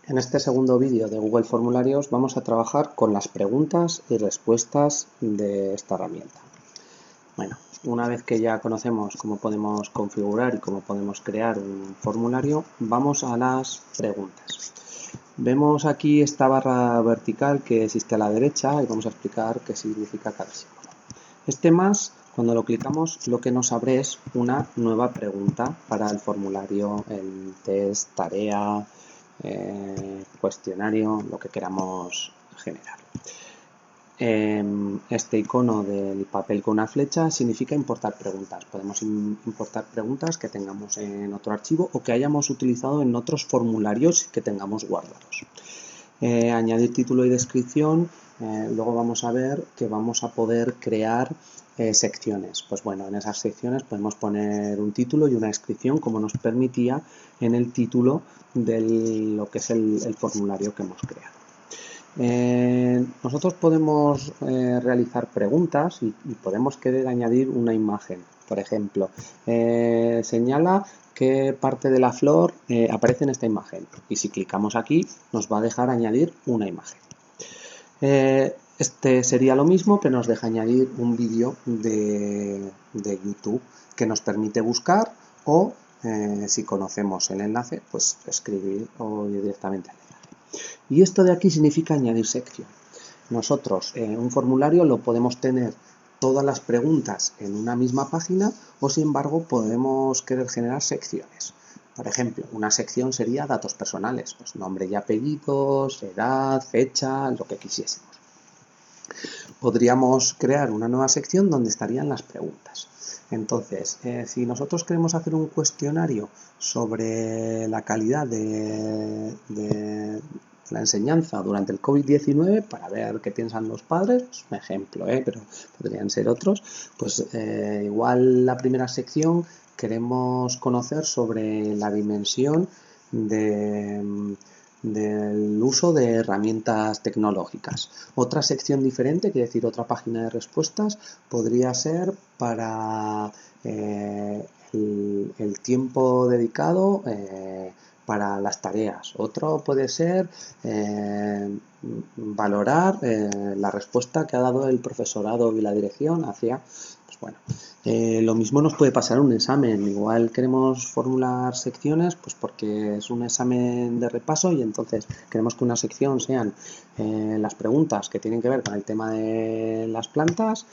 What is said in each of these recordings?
En este segundo vídeo de Google Formularios vamos a trabajar con las preguntas y respuestas de esta herramienta. Bueno, una vez que ya conocemos cómo podemos configurar y cómo podemos crear un formulario, vamos a las preguntas. Vemos aquí esta barra vertical que existe a la derecha y vamos a explicar qué significa cada símbolo. Este más, cuando lo clicamos, lo que nos abre es una nueva pregunta para el formulario, el test, tarea, cuestionario, lo que queramos generar. Este icono del papel con una flecha significa importar preguntas. Podemos importar preguntas que tengamos en otro archivo o que hayamos utilizado en otros formularios que tengamos guardados. Añadir título y descripción. Luego vamos a ver que vamos a poder crear secciones. Pues bueno, en esas secciones podemos poner un título y una descripción como nos permitía en el título de lo que es el formulario que hemos creado. Nosotros podemos realizar preguntas y podemos querer añadir una imagen. Por ejemplo, señala qué parte de la flor aparece en esta imagen. Y si clicamos aquí, nos va a dejar añadir una imagen. Este sería lo mismo, pero nos deja añadir un vídeo de YouTube que nos permite buscar o, si conocemos el enlace, pues escribir o ir directamente al enlace. Y esto de aquí significa añadir sección. Nosotros un formulario lo podemos tener todas las preguntas en una misma página o, sin embargo, podemos querer generar secciones. Por ejemplo, una sección sería datos personales, pues nombre y apellidos, edad, fecha, lo que quisiésemos. Podríamos crear una nueva sección donde estarían las preguntas. Entonces, si nosotros queremos hacer un cuestionario sobre la calidad de la enseñanza durante el COVID-19 para ver qué piensan los padres, es un ejemplo, pero podrían ser otros, pues igual la primera sección queremos conocer sobre la dimensión del uso de herramientas tecnológicas. Otra sección diferente, quiere decir otra página de respuestas, podría ser para el tiempo dedicado para las tareas. Otro puede ser valorar la respuesta que ha dado el profesorado y la dirección hacia, pues bueno, lo mismo nos puede pasar en un examen. Igual queremos formular secciones pues porque es un examen de repaso y entonces queremos que una sección sean las preguntas que tienen que ver con el tema de las plantas,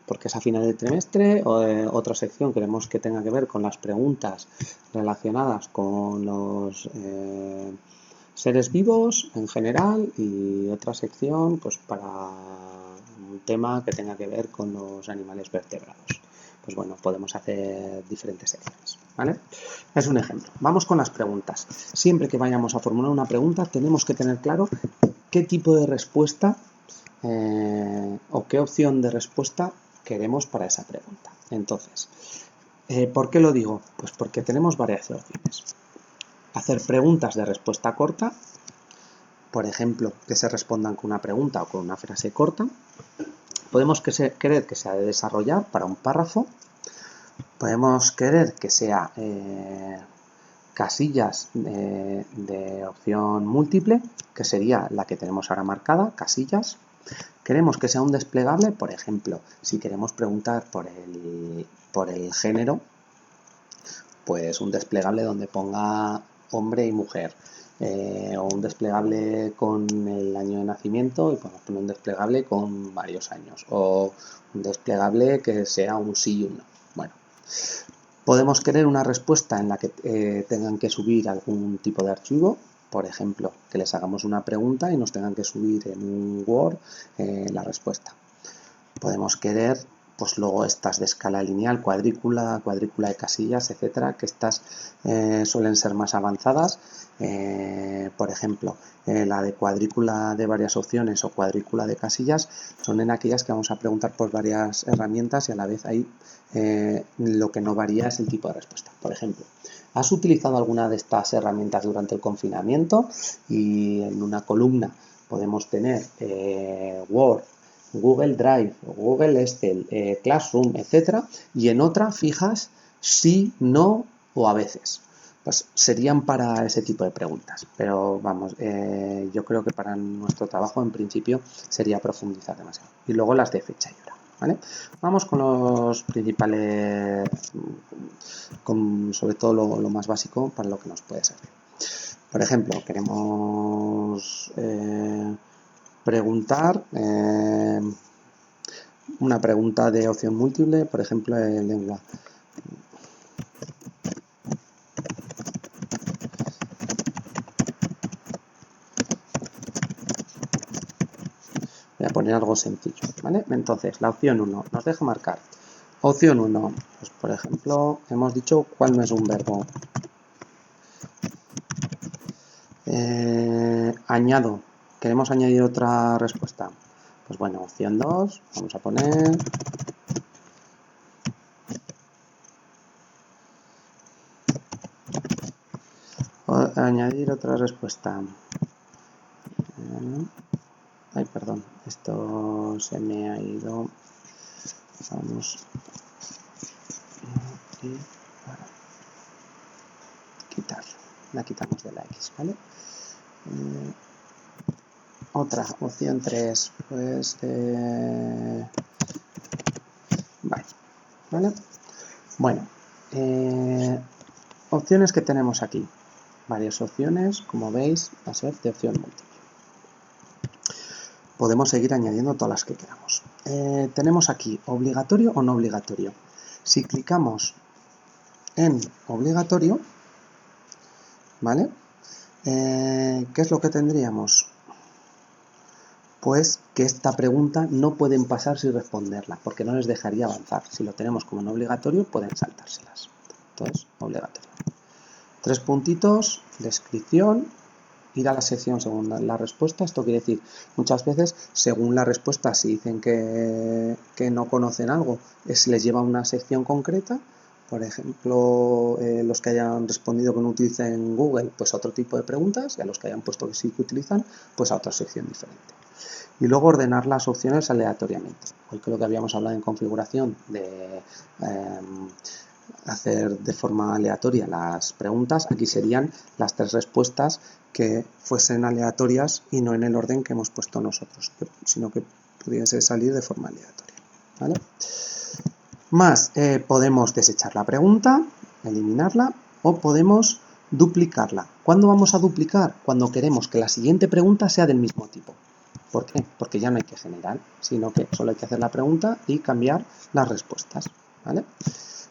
porque es a final del trimestre, o otra sección queremos que tenga que ver con las preguntas relacionadas con los seres vivos en general, y otra sección pues para un tema que tenga que ver con los animales vertebrados. Pues bueno, podemos hacer diferentes secciones, ¿vale? Es un ejemplo. Vamos con las preguntas. Siempre que vayamos a formular una pregunta tenemos que tener claro qué tipo de respuesta o qué opción de respuesta queremos para esa pregunta. Entonces, ¿por qué lo digo? Pues porque tenemos varias opciones. Hacer preguntas de respuesta corta, por ejemplo, que se respondan con una pregunta o con una frase corta. Podemos querer que sea de desarrollar para un párrafo. Podemos querer que sea casillas de opción múltiple, que sería la que tenemos ahora marcada, casillas. Queremos que sea un desplegable, por ejemplo, si queremos preguntar por el género, pues un desplegable donde ponga hombre y mujer, o un desplegable con el año de nacimiento y podemos poner un desplegable con varios años, o un desplegable que sea un sí y un no. Bueno, podemos querer una respuesta en la que tengan que subir algún tipo de archivo. Por ejemplo, que les hagamos una pregunta y nos tengan que subir en un Word la respuesta. Podemos querer, pues luego estas de escala lineal, cuadrícula de casillas, etcétera, que estas suelen ser más avanzadas. Por ejemplo, la de cuadrícula de varias opciones o cuadrícula de casillas son en aquellas que vamos a preguntar por varias herramientas y a la vez ahí lo que no varía es el tipo de respuesta. Por ejemplo, ¿has utilizado alguna de estas herramientas durante el confinamiento? Y en una columna podemos tener Word, Google Drive, Google Excel, Classroom, etcétera, y en otra fijas sí, no o a veces. pues serían para ese tipo de preguntas. Pero vamos, yo creo que para nuestro trabajo en principio sería profundizar demasiado. Y luego las de fecha y hora. ¿Vale? Vamos con los principales, sobre todo lo más básico para lo que nos puede servir. Por ejemplo, queremos preguntar una pregunta de opción múltiple, por ejemplo, en lengua. Voy a poner algo sencillo, ¿vale? Entonces, la opción 1 nos deja marcar. Opción 1, pues por ejemplo, hemos dicho cuál no es un verbo. Añado, queremos añadir otra respuesta. Pues bueno, opción 2, vamos a poner... añadir otra respuesta. Ay, perdón, esto se me ha ido. Vamos a quitarlo. La quitamos de la X, ¿vale? Otra, opción 3, pues... ¿vale? Bueno, opciones que tenemos aquí. Varias opciones, como veis, va a ser de opción múltiple. Podemos seguir añadiendo todas las que queramos. Tenemos aquí obligatorio o no obligatorio. Si clicamos en obligatorio, ¿vale? ¿Qué es lo que tendríamos? Pues que esta pregunta no pueden pasar sin responderla, porque no les dejaría avanzar. Si lo tenemos como no obligatorio, pueden saltárselas. Entonces, obligatorio. 3 puntitos, descripción, ir a la sección según la respuesta. Esto quiere decir, muchas veces, según la respuesta, si dicen que no conocen algo, les lleva a una sección concreta. Por ejemplo, los que hayan respondido que no utilicen Google, pues a otro tipo de preguntas, y a los que hayan puesto que sí que utilizan, pues a otra sección diferente. Y luego ordenar las opciones aleatoriamente. Hoy creo que habíamos hablado en configuración de hacer de forma aleatoria las preguntas. Aquí serían las 3 respuestas que fuesen aleatorias y no en el orden que hemos puesto nosotros, sino que pudiese salir de forma aleatoria, ¿vale? Más, podemos desechar la pregunta, eliminarla, o podemos duplicarla. ¿Cuándo vamos a duplicar? Cuando queremos que la siguiente pregunta sea del mismo tipo. ¿Por qué? Porque ya no hay que generar, sino que solo hay que hacer la pregunta y cambiar las respuestas, ¿vale?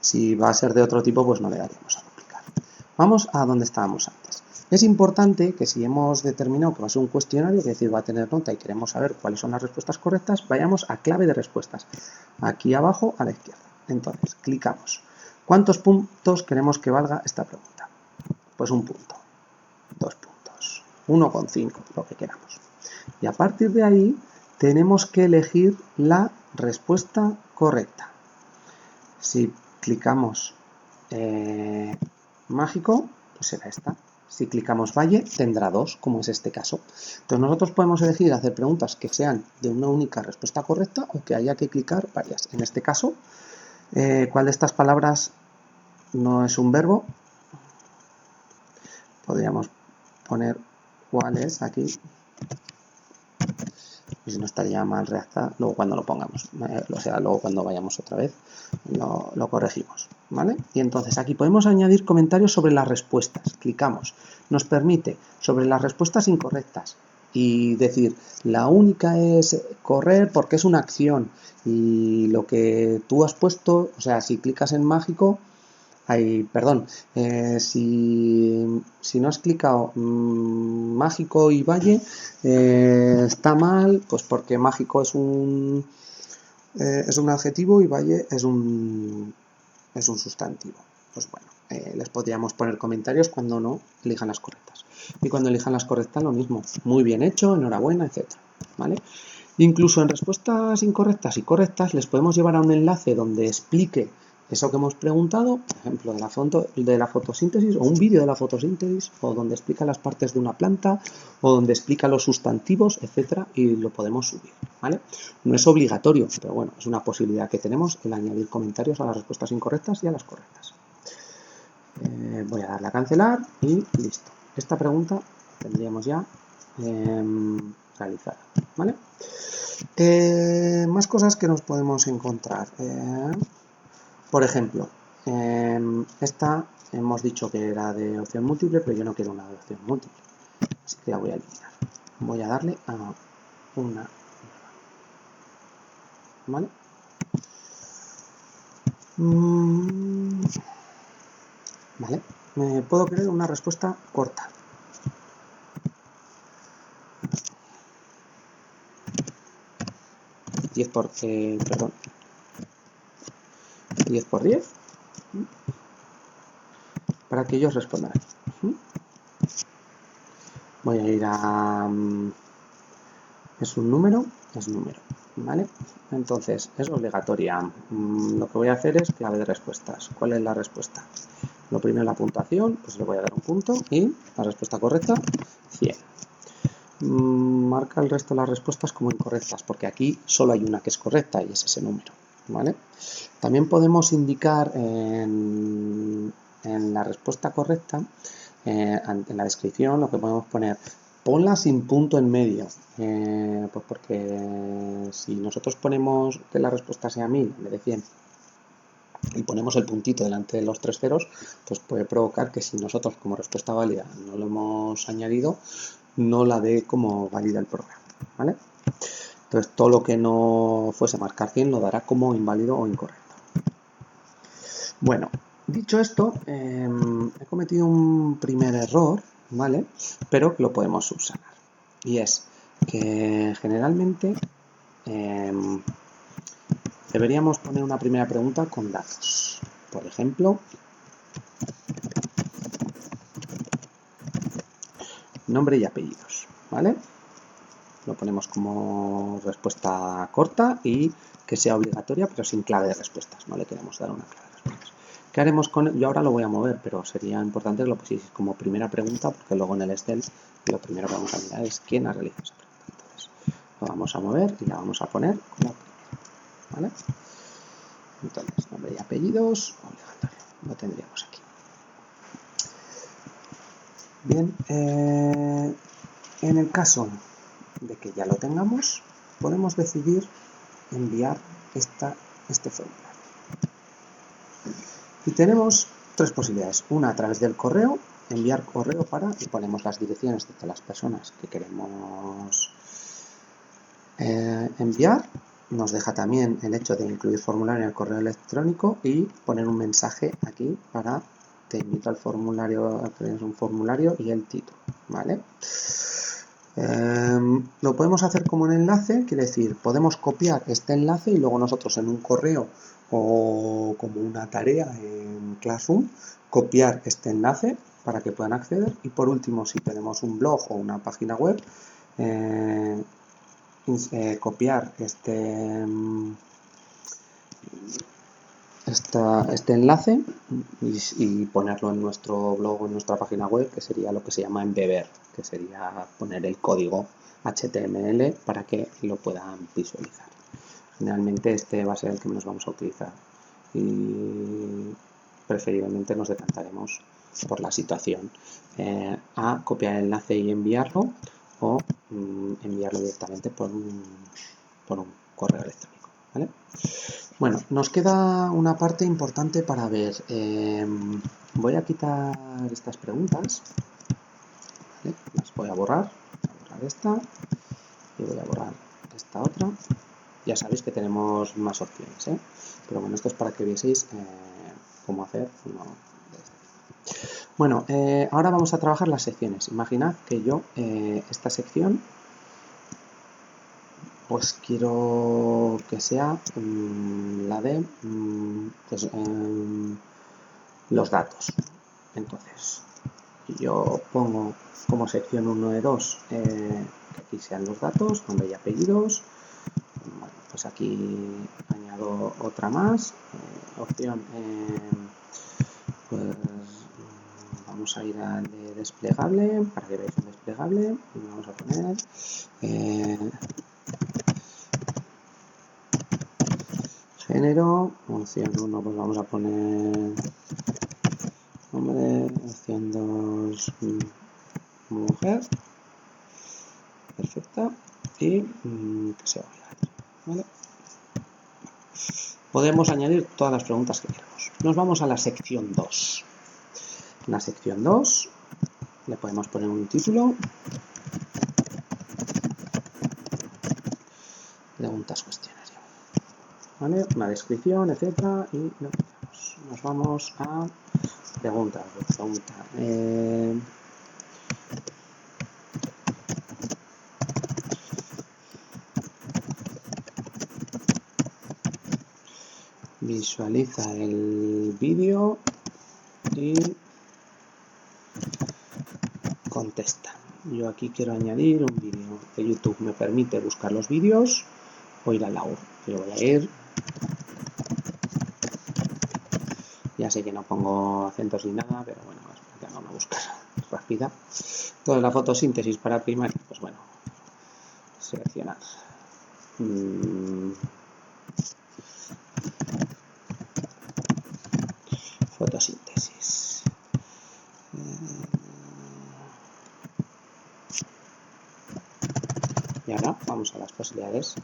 Si va a ser de otro tipo, pues no le daríamos a duplicar. Vamos a donde estábamos antes. Es importante que si hemos determinado que va a ser un cuestionario, es decir, va a tener nota y queremos saber cuáles son las respuestas correctas, vayamos a clave de respuestas. Aquí abajo a la izquierda. Entonces, clicamos. ¿Cuántos puntos queremos que valga esta pregunta? Pues 1 punto, 2 puntos, 1,5, lo que queramos. Y a partir de ahí tenemos que elegir la respuesta correcta. Si clicamos mágico, pues será esta. Si clicamos valle, tendrá 2, como es este caso. Entonces nosotros podemos elegir hacer preguntas que sean de una única respuesta correcta o que haya que clicar varias. En este caso, ¿cuál de estas palabras no es un verbo? Podríamos poner cuál es aquí. Y si no estaría mal redactada, luego cuando lo pongamos, o sea, luego cuando vayamos otra vez, lo corregimos, ¿vale? Y entonces aquí podemos añadir comentarios sobre las respuestas. Clicamos. Nos permite sobre las respuestas incorrectas y decir, la única es correr porque es una acción y lo que tú has puesto, o sea, si clicas en mágico, si no has clicado mágico y valle, está mal, pues porque mágico es un adjetivo y valle es un sustantivo. Pues bueno, les podríamos poner comentarios cuando no elijan las correctas. Y cuando elijan las correctas, lo mismo. Muy bien hecho, enhorabuena, etc. ¿Vale? Incluso en respuestas incorrectas y correctas les podemos llevar a un enlace donde explique eso que hemos preguntado, por ejemplo, de la fotosíntesis, o un vídeo de la fotosíntesis, o donde explica las partes de una planta, o donde explica los sustantivos, etcétera, y lo podemos subir, ¿vale? No es obligatorio, pero bueno, es una posibilidad que tenemos el añadir comentarios a las respuestas incorrectas y a las correctas. Voy a darle a cancelar y listo. Esta pregunta tendríamos ya realizada, ¿vale? Más cosas que nos podemos encontrar. Por ejemplo, esta hemos dicho que era de opción múltiple, pero yo no quiero una de opción múltiple, así que la voy a eliminar. Voy a darle a una, ¿vale? Vale, puedo querer una respuesta corta. Perdón, 10 por 10 para que ellos respondan. Voy a ir a es un número, ¿vale? Entonces es obligatoria. Lo que voy a hacer es clave de respuestas. ¿Cuál es la respuesta? Lo primero, la puntuación, pues le voy a dar un punto y la respuesta correcta 100. Marca el resto de las respuestas como incorrectas, porque aquí solo hay una que es correcta y es ese número, ¿vale? También podemos indicar en la respuesta correcta, en la descripción, lo que podemos poner, ponla sin punto en medio, pues porque si nosotros ponemos que la respuesta sea 1000 en vez de 100 y ponemos el puntito delante de los 3 ceros, pues puede provocar que si nosotros como respuesta válida no lo hemos añadido, no la dé como válida el programa, ¿vale? Entonces todo lo que no fuese marcar 100 lo dará como inválido o incorrecto. Bueno, dicho esto, he cometido un primer error, ¿vale? Pero que lo podemos subsanar. Y es que generalmente deberíamos poner una primera pregunta con datos. Por ejemplo, nombre y apellidos, ¿vale? Lo ponemos como respuesta corta y que sea obligatoria, pero sin clave de respuestas. No le queremos dar una clave de respuestas. ¿Qué haremos con él? Yo ahora lo voy a mover, pero sería importante que lo pusieseis como primera pregunta, porque luego en el Excel lo primero que vamos a mirar es quién ha realizado esa pregunta. Entonces, lo vamos a mover y la vamos a poner como primera, ¿vale? Entonces, nombre y apellidos, obligatorio. Lo tendríamos aquí. Bien, en el caso de que ya lo tengamos, podemos decidir enviar este formulario. Y tenemos tres posibilidades. Una a través del correo, enviar correo para, y ponemos las direcciones de todas las personas que queremos enviar. Nos deja también el hecho de incluir formulario en el correo electrónico y poner un mensaje aquí para te invito al formulario, a tener un formulario y el título, ¿vale? Lo podemos hacer como un enlace, quiere decir, podemos copiar este enlace y luego nosotros en un correo o como una tarea en Classroom, copiar este enlace para que puedan acceder. Y por último, si tenemos un blog o una página web, copiar este enlace y ponerlo en nuestro blog o en nuestra página web, que sería lo que se llama embeber, que sería poner el código HTML para que lo puedan visualizar. Generalmente este va a ser el que nos vamos a utilizar y preferiblemente nos decantaremos por la situación a copiar el enlace y enviarlo o enviarlo directamente por un correo electrónico, ¿vale? Bueno, nos queda una parte importante para ver. Voy a quitar estas preguntas, ¿vale? Las voy a borrar esta y voy a borrar esta otra. Ya sabéis que tenemos más opciones, ¿eh? Pero bueno, esto es para que vieseis cómo hacer uno de estos. Bueno, ahora vamos a trabajar las secciones. Imaginad que yo esta sección pues quiero que sea la de pues, los datos. Entonces, yo pongo como sección 1 de 2 que aquí sean los datos, nombre y apellidos. Bueno, pues aquí añado otra más, opción, pues vamos a ir al de desplegable para que veáis un desplegable y vamos a poner género, opción 1, pues vamos a poner hombre, opción 2, mujer, perfecta, y que sea obligatorio, ¿vale? Podemos añadir todas las preguntas que queramos. Nos vamos a la sección 2. En la sección 2 le podemos poner un título, preguntas cuestionario, ¿vale? Una descripción, etcétera, y nos vamos a preguntas. Visualiza el vídeo y contesta. Yo aquí quiero añadir un vídeo de YouTube. Me permite buscar los vídeos o ir a la URL. Yo voy a ir. Ya sé que no pongo acentos ni nada, pero bueno, ya no me buscar rápida. Toda la fotosíntesis para primaria, pues bueno, seleccionar. Fotosíntesis. Y ahora vamos a las posibilidades.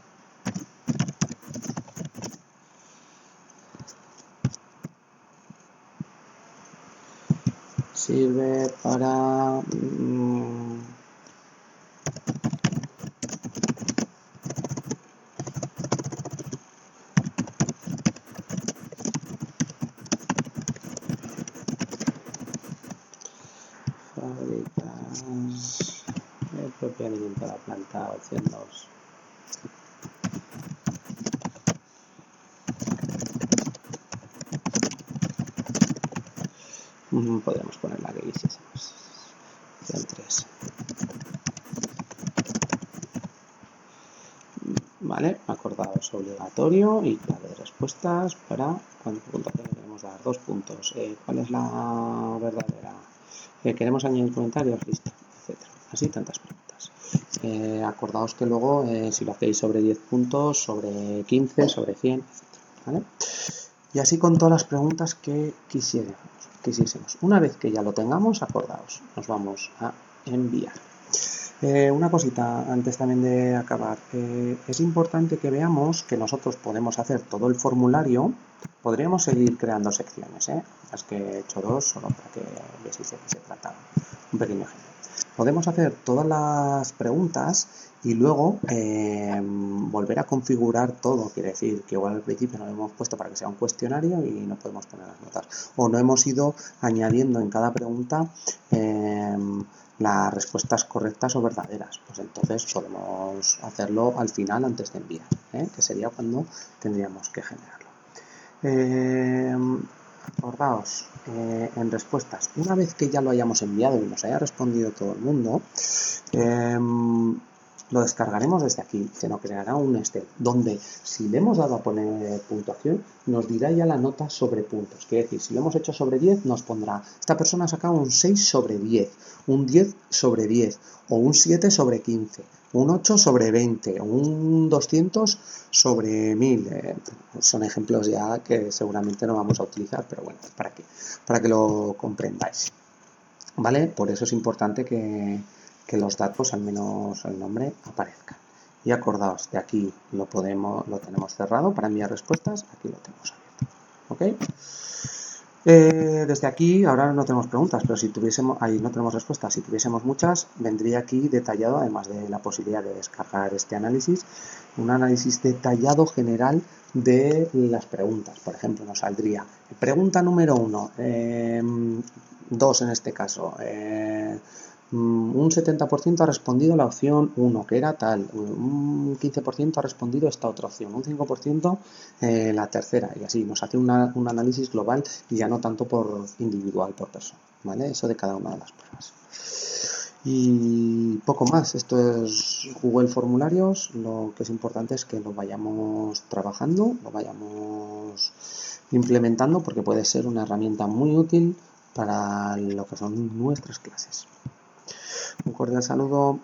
Sirve para fabricar el propio alimento de la planta, opción 2. Podríamos poner la que quisiésemos. Opción 3. Vale, acordados obligatorio y clave de respuestas para cuánta puntuación le queremos dar. 2 puntos. ¿Cuál es la verdadera? ¿Queremos añadir comentarios? Listo, etcétera. Así tantas preguntas. Acordaos que luego si lo hacéis sobre 10 puntos, sobre 15, sobre 100, etcétera. ¿Vale? Y así con todas las preguntas que quisiésemos. Una vez que ya lo tengamos, acordaos, nos vamos a enviar. Una cosita antes también de acabar. Es importante que veamos que nosotros podemos hacer todo el formulario. Podríamos seguir creando secciones. Las que he hecho 2 solo para que veáis de qué se trata. Un pequeño ejemplo. Podemos hacer todas las preguntas y luego volver a configurar todo. Quiere decir que igual al principio no lo hemos puesto para que sea un cuestionario y no podemos poner las notas. O no hemos ido añadiendo en cada pregunta las respuestas correctas o verdaderas. Pues entonces podemos hacerlo al final antes de enviar, que sería cuando tendríamos que generarlo. Acordaos, en respuestas, una vez que ya lo hayamos enviado y nos haya respondido todo el mundo, lo descargaremos desde aquí. Se nos creará un Excel donde si le hemos dado a poner puntuación nos dirá ya la nota sobre puntos. Quiere decir, si lo hemos hecho sobre 10 nos pondrá, esta persona ha sacado un 6 sobre 10, un 10 sobre 10 o un 7 sobre 15, un 8 sobre 20 o un 200 sobre 1000. Son ejemplos ya que seguramente no vamos a utilizar, pero bueno, para que lo comprendáis. ¿Vale? Por eso es importante que los datos, al menos el nombre, aparezcan. Y acordaos, de aquí lo tenemos cerrado para enviar respuestas, aquí lo tenemos abierto. ¿Ok? Desde aquí, ahora no tenemos preguntas, pero si tuviésemos, ahí no tenemos respuestas, si tuviésemos muchas, vendría aquí detallado, además de la posibilidad de descargar este análisis, un análisis detallado general de las preguntas. Por ejemplo, nos saldría pregunta número 1, 2 en este caso, un 70% ha respondido la opción 1, que era tal, un 15% ha respondido esta otra opción, un 5% la tercera, y así nos hace un análisis global y ya no tanto por individual, por persona, ¿vale? Eso de cada una de las pruebas. Y poco más, esto es Google Formularios. Lo que es importante es que lo vayamos trabajando, lo vayamos implementando, porque puede ser una herramienta muy útil para lo que son nuestras clases. Un cordial saludo.